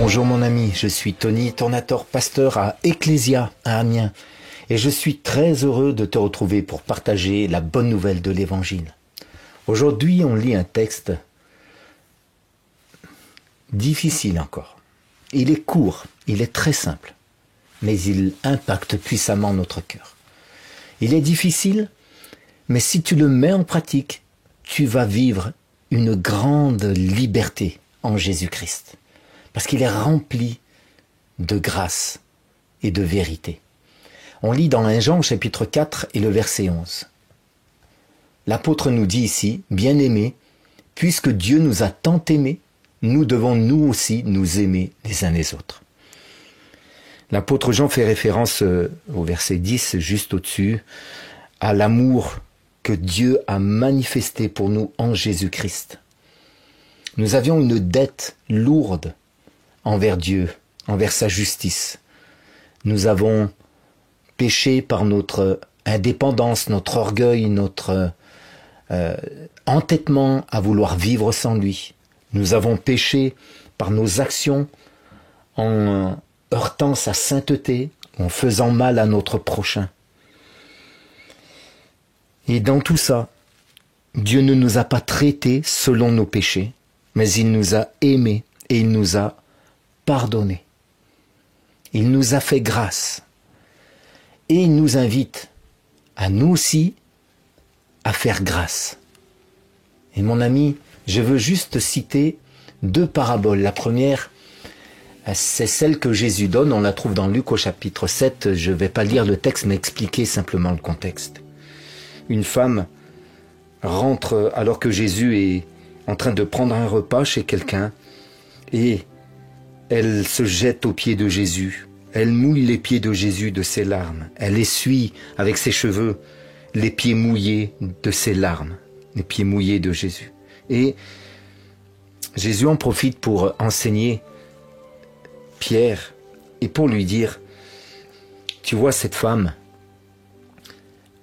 Bonjour mon ami, je suis Tony, tournateur pasteur à Ecclésia, à Amiens, et je suis très heureux de te retrouver pour partager la bonne nouvelle de l'Évangile. Aujourd'hui, on lit un texte difficile encore. Il est court, il est très simple, mais il impacte puissamment notre cœur. Il est difficile, mais si tu le mets en pratique, tu vas vivre une grande liberté en Jésus-Christ. Parce qu'il est rempli de grâce et de vérité. On lit dans 1 Jean chapitre 4 et le verset 11. L'apôtre nous dit ici, « Bien-aimés, puisque Dieu nous a tant aimés, nous devons nous aussi nous aimer les uns les autres. » L'apôtre Jean fait référence au verset 10, juste au-dessus, à l'amour que Dieu a manifesté pour nous en Jésus-Christ. Nous avions une dette lourde envers Dieu, envers sa justice. Nous avons péché par notre indépendance, notre orgueil, notre entêtement à vouloir vivre sans lui. Nous avons péché par nos actions en heurtant sa sainteté, en faisant mal à notre prochain. Et dans tout ça, Dieu ne nous a pas traités selon nos péchés, mais il nous a aimés et il nous a pardonnés. Il nous a fait grâce. Et il nous invite à nous aussi à faire grâce. Et mon ami, je veux juste citer 2 paraboles. La première, c'est celle que Jésus donne. On la trouve dans Luc au chapitre 7. Je ne vais pas lire le texte, mais expliquer simplement le contexte. Une femme rentre alors que Jésus est en train de prendre un repas chez quelqu'un et elle se jette aux pieds de Jésus. Elle mouille les pieds de Jésus de ses larmes. Elle essuie avec ses cheveux les pieds mouillés de ses larmes, les pieds mouillés de Jésus. Et Jésus en profite pour enseigner Pierre et pour lui dire, tu vois cette femme,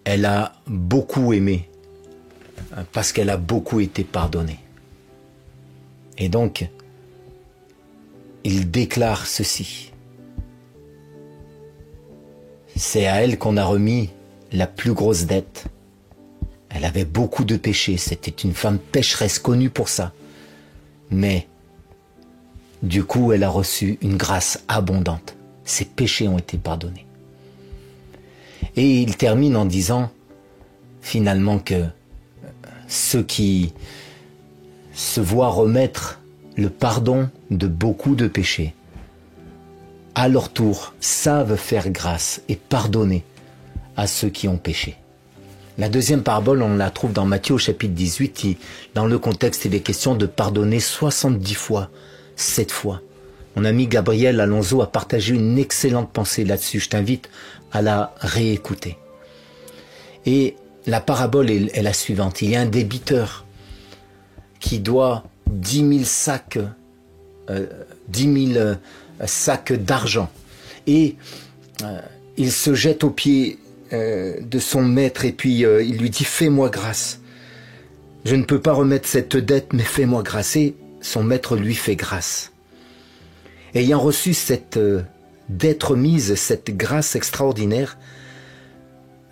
elle a beaucoup aimé parce qu'elle a beaucoup été pardonnée. Et donc, il déclare ceci. C'est à elle qu'on a remis la plus grosse dette. Elle avait beaucoup de péchés. C'était une femme pécheresse connue pour ça. Mais, du coup, elle a reçu une grâce abondante. Ses péchés ont été pardonnés. Et il termine en disant, finalement, que ceux qui se voient remettre le pardon de beaucoup de péchés, à leur tour, savent faire grâce et pardonner à ceux qui ont péché. La deuxième parabole, on la trouve dans Matthieu au chapitre 18, qui, dans le contexte, il est question de pardonner 70 fois, 7 fois. Mon ami Gabriel Alonso a partagé une excellente pensée là-dessus. Je t'invite à la réécouter. Et la parabole est la suivante. Il y a un débiteur qui doit 10 000 sacs d'argent. Et il se jette aux pieds de son maître et puis il lui dit « Fais-moi grâce. Je ne peux pas remettre cette dette, mais fais-moi grâce. » Et son maître lui fait grâce. Ayant reçu cette dette remise, cette grâce extraordinaire,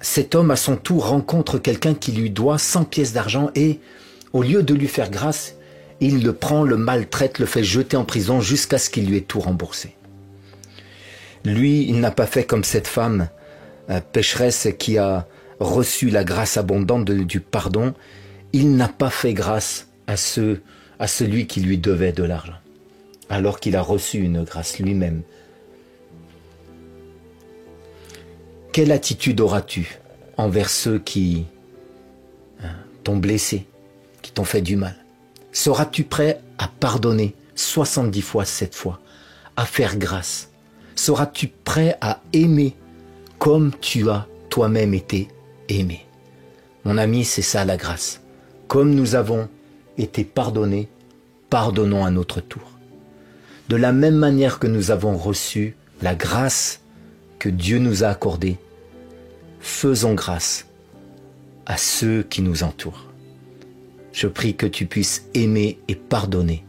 cet homme à son tour rencontre quelqu'un qui lui doit 100 pièces d'argent et au lieu de lui faire grâce, il le prend, le maltraite, le fait jeter en prison jusqu'à ce qu'il lui ait tout remboursé. Lui, il n'a pas fait comme cette femme pécheresse qui a reçu la grâce abondante du pardon. Il n'a pas fait grâce à celui qui lui devait de l'argent, alors qu'il a reçu une grâce lui-même. Quelle attitude auras-tu envers ceux qui t'ont blessé, qui t'ont fait du mal? Seras-tu prêt à pardonner 70 fois, 7 fois, à faire grâce? Seras-tu prêt à aimer comme tu as toi-même été aimé? Mon ami, c'est ça la grâce. Comme nous avons été pardonnés, pardonnons à notre tour. De la même manière que nous avons reçu la grâce que Dieu nous a accordée, faisons grâce à ceux qui nous entourent. Je prie que tu puisses aimer et pardonner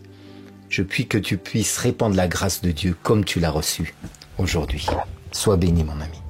Je prie que tu puisses répandre la grâce de Dieu comme tu l'as reçue aujourd'hui. Sois béni, mon ami.